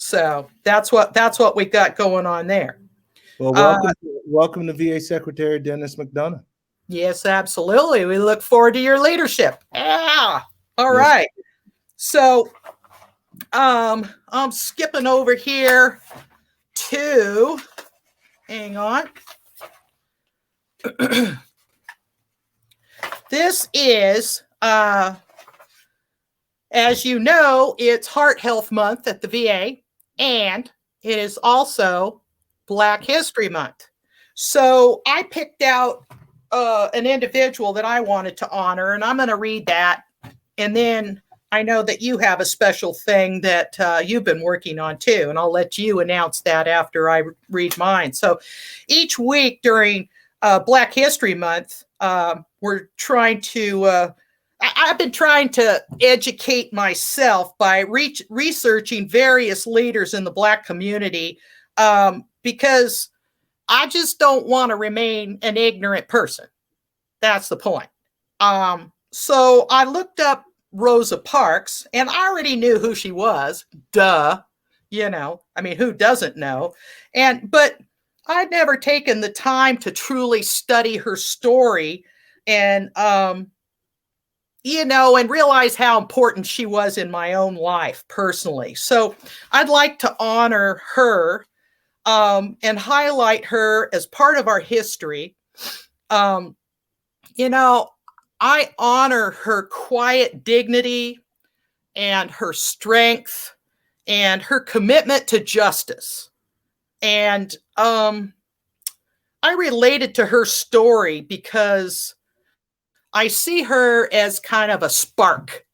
So that's what we got going on there. Well, welcome to VA Secretary Dennis McDonough. Yes, absolutely. We look forward to your leadership. Yeah. All right. So I'm skipping over here to, hang on. This is, as you know, it's Heart Health Month at the VA. And it is also Black History Month. So I picked out an individual that I wanted to honor, and I'm going to read that. And then I know that you have a special thing that you've been working on too, and I'll let you announce that after I read mine. So each week during Black History Month, we're trying to I've been trying to educate myself by researching various leaders in the Black community because I just don't want to remain an ignorant person. That's the point. So I looked up Rosa Parks, and I already knew who she was. Duh. I mean, who doesn't know? But I'd never taken the time to truly study her story and, and realize how important she was in my own life personally. So I'd like to honor her and highlight her as part of our history. Um, I honor her quiet dignity and her strength and her commitment to justice. And I related to her story because I see her as kind of a spark,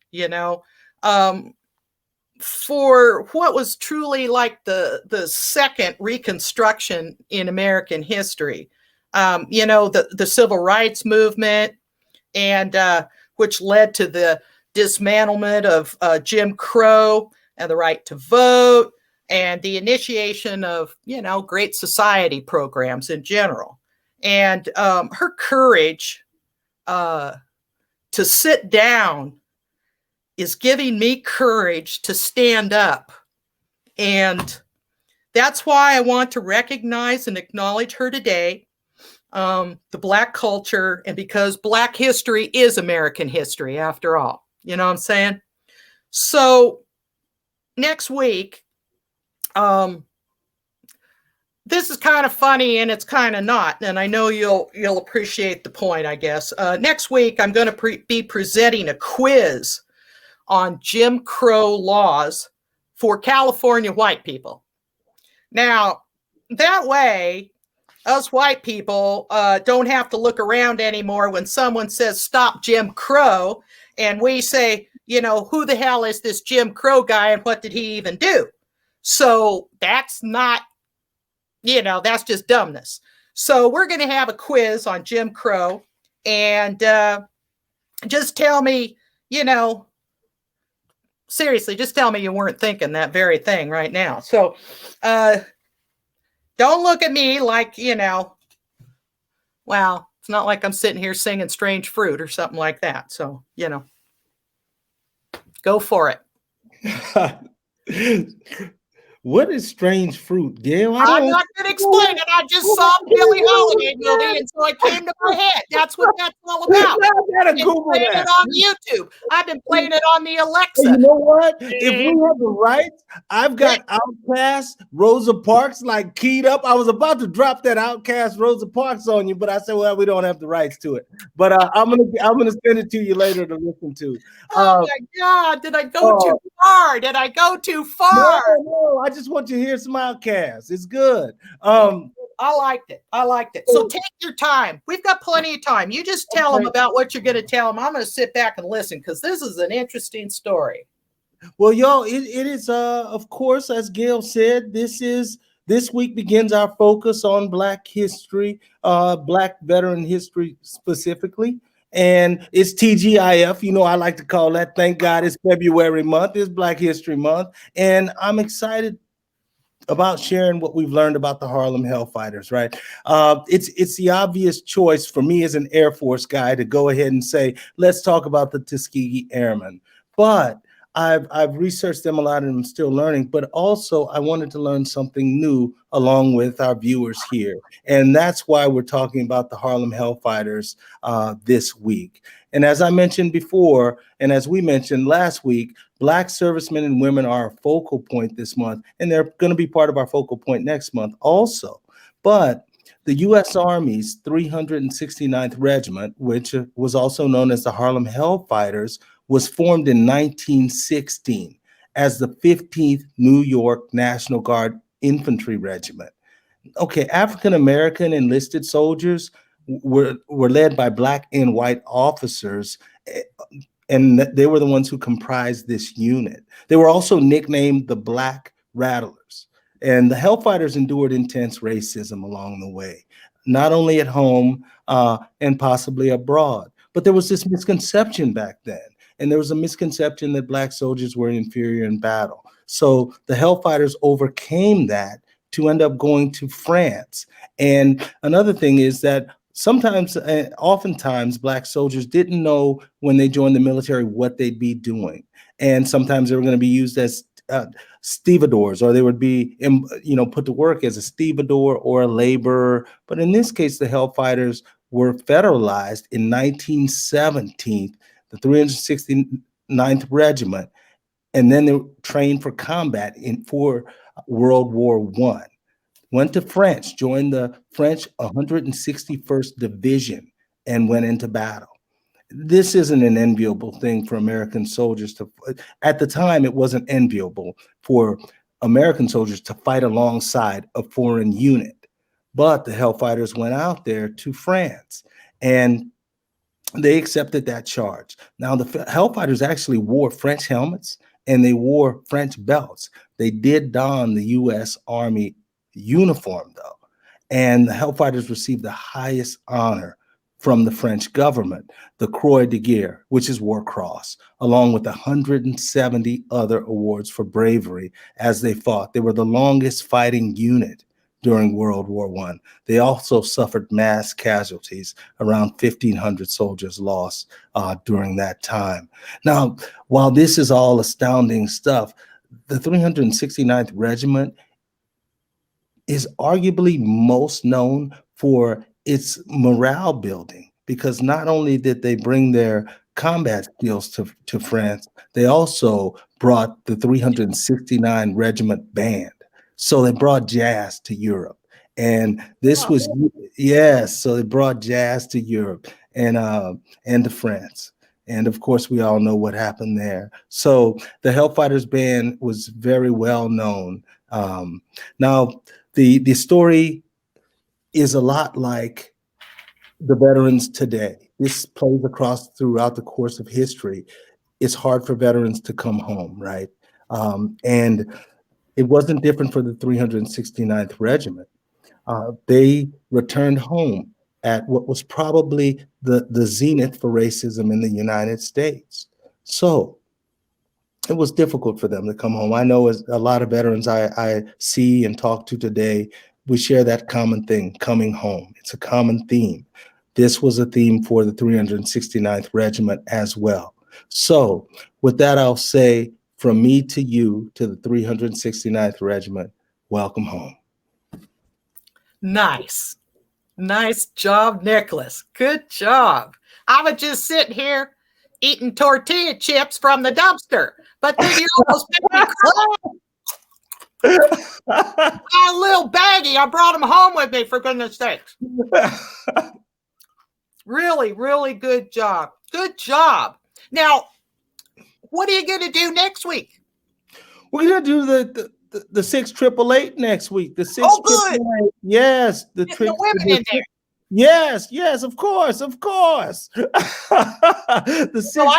for what was truly like the second Reconstruction in American history. The civil rights movement, and which led to the dismantlement of Jim Crow and the right to vote, and the initiation of, great society programs in general. And her courage to sit down is giving me courage to stand up. And that's why I want to recognize and acknowledge her today, the Black culture, and because Black history is American history after all. You know what I'm saying? So next week, this is kind of funny and it's kind of not, and I know you'll appreciate the point, I guess. Next week, I'm going to be presenting a quiz on Jim Crow laws for California white people. Now, that way, us white people don't have to look around anymore when someone says, "Stop Jim Crow," and we say, who the hell is this Jim Crow guy and what did he even do? So that's not, that's just dumbness. So we're going to have a quiz on Jim Crow, and just tell me, seriously, just tell me you weren't thinking that very thing right now. So don't look at me like, well, it's not like I'm sitting here singing Strange Fruit or something like that. So, go for it. What is Strange Fruit, Gail? I'm not going to explain it. I just saw a Billie Holiday movie, and so it came to my head. That's what that's all about. I've been playing it on YouTube. I've been playing it on the Alexa. You know what? If we have the rights, I've got Outkast, Rosa Parks, like keyed up. I was about to drop that Outkast, Rosa Parks on you, but I said, well, we don't have the rights to it. But I'm gonna send it to you later to listen to. Oh my God! Did I go too far? Did I go too far? No, I just want you to hear some Outkast. It's good. I liked it. So take your time. We've got plenty of time. You just tell them about what you're going to tell them. I'm going to sit back and listen because this is an interesting story. Well, y'all, it is, of course, as Gail said, this week begins our focus on Black history, Black veteran history specifically. And it's TGIF. I like to call that. Thank God it's February month. It's Black History Month. And I'm excited about sharing what we've learned about the Harlem Hellfighters, right? It's the obvious choice for me as an Air Force guy to go ahead and say, let's talk about the Tuskegee Airmen. But I've researched them a lot and I'm still learning, but also I wanted to learn something new along with our viewers here. And that's why we're talking about the Harlem Hellfighters this week. And as I mentioned before, and as we mentioned last week, Black servicemen and women are a focal point this month, and they're going to be part of our focal point next month also. But the U.S. Army's 369th Regiment, which was also known as the Harlem Hellfighters, was formed in 1916 as the 15th New York National Guard Infantry Regiment. Okay, African-American enlisted soldiers were led by Black and white officers, and they were the ones who comprised this unit. They were also nicknamed the Black Rattlers. And the Hellfighters endured intense racism along the way, not only at home and possibly abroad, but there was this misconception back then. And there was a misconception that Black soldiers were inferior in battle. So the Hellfighters overcame that to end up going to France. And another thing is that Sometimes, oftentimes, Black soldiers didn't know when they joined the military what they'd be doing. And sometimes they were going to be used as stevedores, or they would be, put to work as a stevedore or a laborer. But in this case, the Hellfighters were federalized in 1917, the 369th Regiment, and then they were trained for combat for World War I. Went to France, joined the French 161st Division, and went into battle. This isn't an enviable thing for American soldiers to, at the time, it wasn't enviable for American soldiers to fight alongside a foreign unit. But the Hellfighters went out there to France, and they accepted that charge. Now, the Hellfighters actually wore French helmets and they wore French belts. They did don the U.S. Army uniform, though, and the Hellfighters received the highest honor from the French government, the Croix de Guerre, which is War Cross, along with 170 other awards for bravery as they fought. They were the longest fighting unit during World War I. They also suffered mass casualties, around 1,500 soldiers lost during that time. Now, while this is all astounding stuff, the 369th Regiment is arguably most known for its morale building, because not only did they bring their combat skills to France, they also brought the 369 Regiment Band. So they brought jazz to Europe. And this was, yes, so they brought jazz to Europe and to France. And of course, we all know what happened there. So the Hellfighters Band was very well known. Now, the story is a lot like the veterans today. This plays across throughout the course of history. It's hard for veterans to come home, right? And it wasn't different for the 369th Regiment. They returned home at what was probably the zenith for racism in the United States. So it was difficult for them to come home. I know as a lot of veterans I see and talk to today, we share that common thing, coming home. It's a common theme. This was a theme for the 369th Regiment as well. So with that, I'll say from me to you, to the 369th Regiment, welcome home. Nice. Nice job, Nicholas. Good job. I was just sitting here eating tortilla chips from the dumpster, but then you almost made me cry. A little baggie. I brought them home with me, for goodness sakes. Really, really good job. Good job. Now, what are you going to do next week? We're going to do the 6888 next week. The 6 good. Yes. The women in there. Yes, of course. So I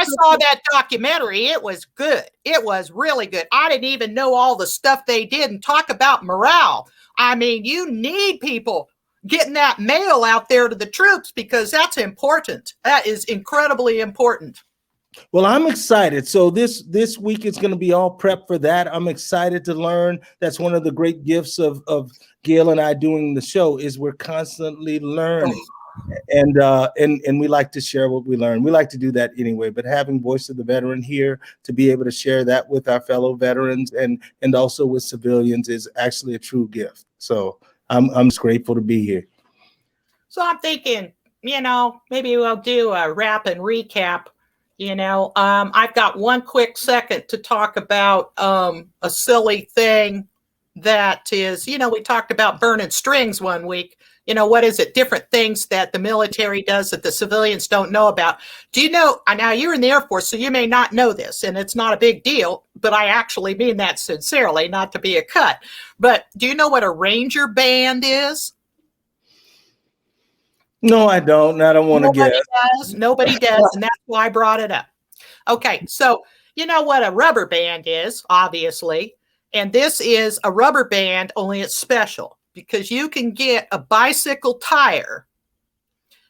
saw that documentary. It was good. It was really good. I didn't even know all the stuff they did, and talk about morale. I mean, you need people getting that mail out there to the troops, because that's important. That is incredibly important. Well, I'm excited. So this week is going to be all prep for that. I'm excited to learn. That's one of the great gifts of Gail and I doing the show, is we're constantly learning. And we like to share what we learn. We like to do that anyway, but having Voice of the Veteran here to be able to share that with our fellow veterans and also with civilians is actually a true gift. So I'm just grateful to be here. So I'm thinking, maybe we'll do a wrap and recap. I've got one quick second to talk about a silly thing that is, we talked about burning strings one week. What is it? Different things that the military does that the civilians don't know about. Do you know, now you're in the Air Force, so you may not know this, and it's not a big deal, but I actually mean that sincerely, not to be a cut. But do you know what a Ranger band is? No, I don't. I don't want to guess. Nobody does, and that's why I brought it up. Okay, so you know what a rubber band is, obviously, and this is a rubber band, only it's special, because you can get a bicycle tire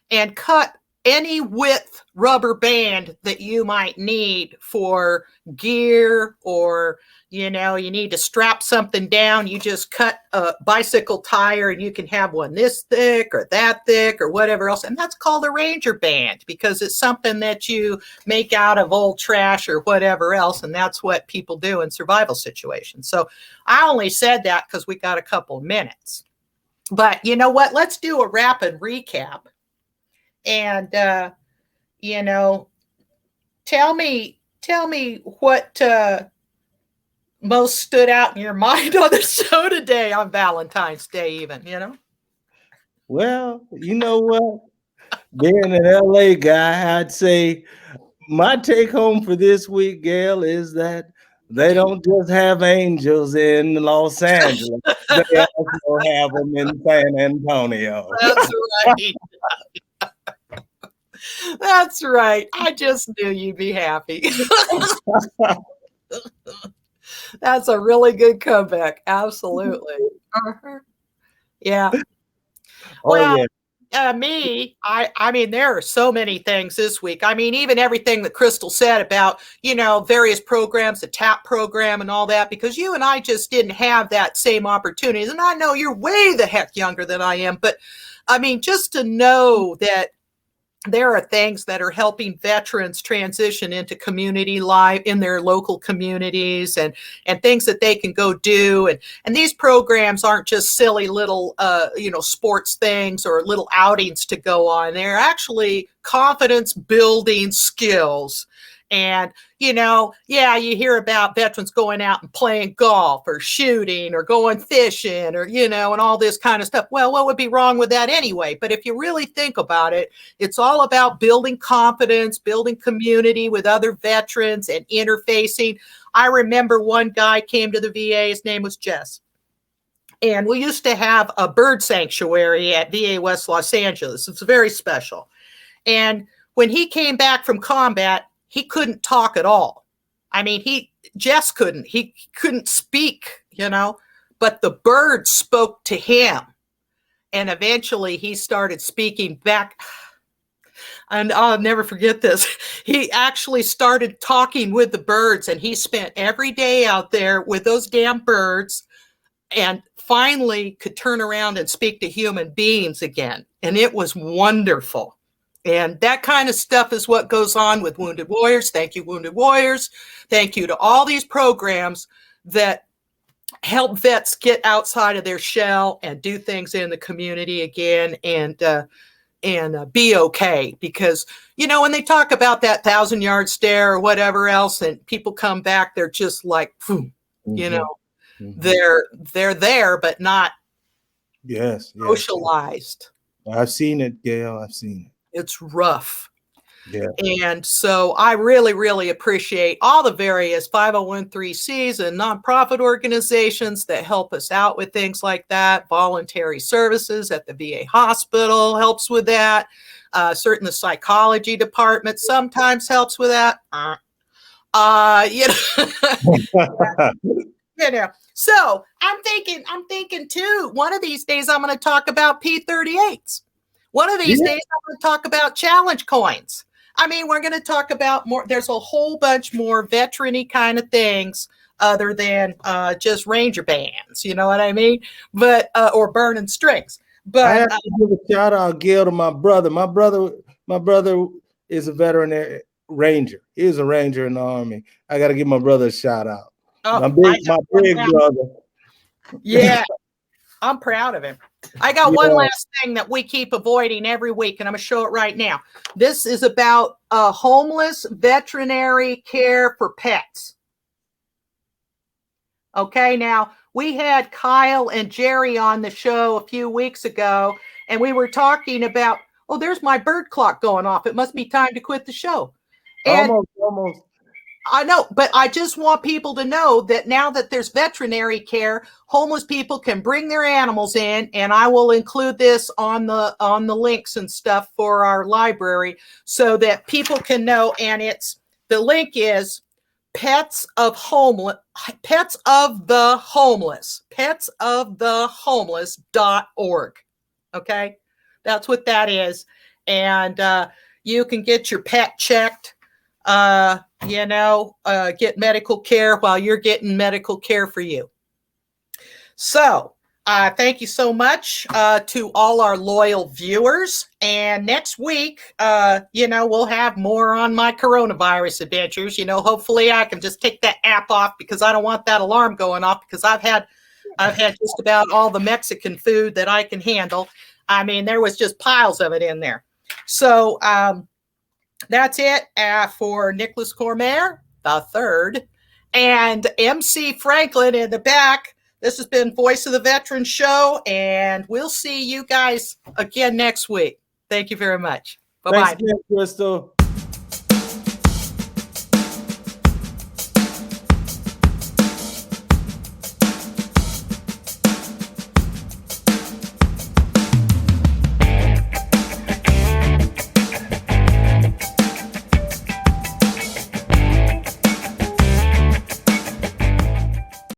and cut any width rubber band that you might need for gear, or you need to strap something down. You just cut a bicycle tire and you can have one this thick or that thick or whatever else. And that's called a Ranger band, because it's something that you make out of old trash or whatever else. And that's what people do in survival situations. So I only said that because we got a couple of minutes. But you know what? Let's do a rapid recap. And, tell me what most stood out in your mind on the show today on Valentine's Day, even. Well, you know what? Being an LA guy, I'd say my take home for this week, Gail, is that they don't just have angels in Los Angeles. They also have them in San Antonio. That's right. That's right. I just knew you'd be happy. That's a really good comeback. Absolutely. Yeah. Well, yeah. I mean, there are so many things this week. I mean, even everything that Crystal said about, various programs, the TAP program and all that, because you and I just didn't have that same opportunity. And I know you're way the heck younger than I am, but I mean, just to know that there are things that are helping veterans transition into community life in their local communities, and things that they can go do. And these programs aren't just silly little, sports things or little outings to go on. They're actually confidence building skills. And, you hear about veterans going out and playing golf or shooting or going fishing or, and all this kind of stuff. Well, what would be wrong with that anyway? But if you really think about it, it's all about building confidence, building community with other veterans and interfacing. I remember one guy came to the VA, his name was Jess. And we used to have a bird sanctuary at VA West Los Angeles. It's very special. And when he came back from combat, he couldn't talk at all. I mean, Jess couldn't. He couldn't speak, but the birds spoke to him. And eventually he started speaking back. And I'll never forget this. He actually started talking with the birds, and he spent every day out there with those damn birds, and finally could turn around and speak to human beings again. And it was wonderful. And that kind of stuff is what goes on with Wounded Warriors. Thank you, Wounded Warriors. Thank you to all these programs that help vets get outside of their shell and do things in the community again, and be okay. Because, when they talk about that 1,000-yard stare or whatever else, and people come back, they're just like, they're there, but not socialized. I've seen it, Gail. I've seen it. It's rough. Yeah. And so I really, really appreciate all the various 501(c)(3)s and nonprofit organizations that help us out with things like that. Voluntary services at the VA hospital helps with that. Certain the psychology department sometimes helps with that. So I'm thinking too, one of these days I'm going to talk about P38s. One of these days, I'm going to talk about challenge coins. I mean, we're going to talk about more. There's a whole bunch more veteran-y kind of things other than just Ranger bands. You know what I mean? But or burning strings. But I have to give a shout out, Gail, to my brother. My brother is a veteran Ranger. He was a Ranger in the Army. I got to give my brother a shout out. Oh, my big brother. Yeah, I'm proud of him. I got one last thing that we keep avoiding every week, and I'm going to show it right now. This is about homeless veterinary care for pets. Okay, now we had Kyle and Jerry on the show a few weeks ago, and we were talking about, there's my bird clock going off. It must be time to quit the show. And Almost. I know, but I just want people to know that now that there's veterinary care, homeless people can bring their animals in, and I will include this on the links and stuff for our library so that people can know. And the link is petsofthehomeless.org. Okay, that's what that is. And you can get your pet checked, get medical care while you're getting medical care for you. So thank you so much to all our loyal viewers. And next week, we'll have more on my coronavirus adventures. Hopefully I can just take that app off because I don't want that alarm going off because I've had just about all the Mexican food that I can handle. I mean, there was just piles of it in there. So that's it for Nicholas Cormier, the third, and MC Franklin in the back. This has been Voice of the Veteran Show, and we'll see you guys again next week. Thank you very much. Bye-bye. Thanks again, Crystal.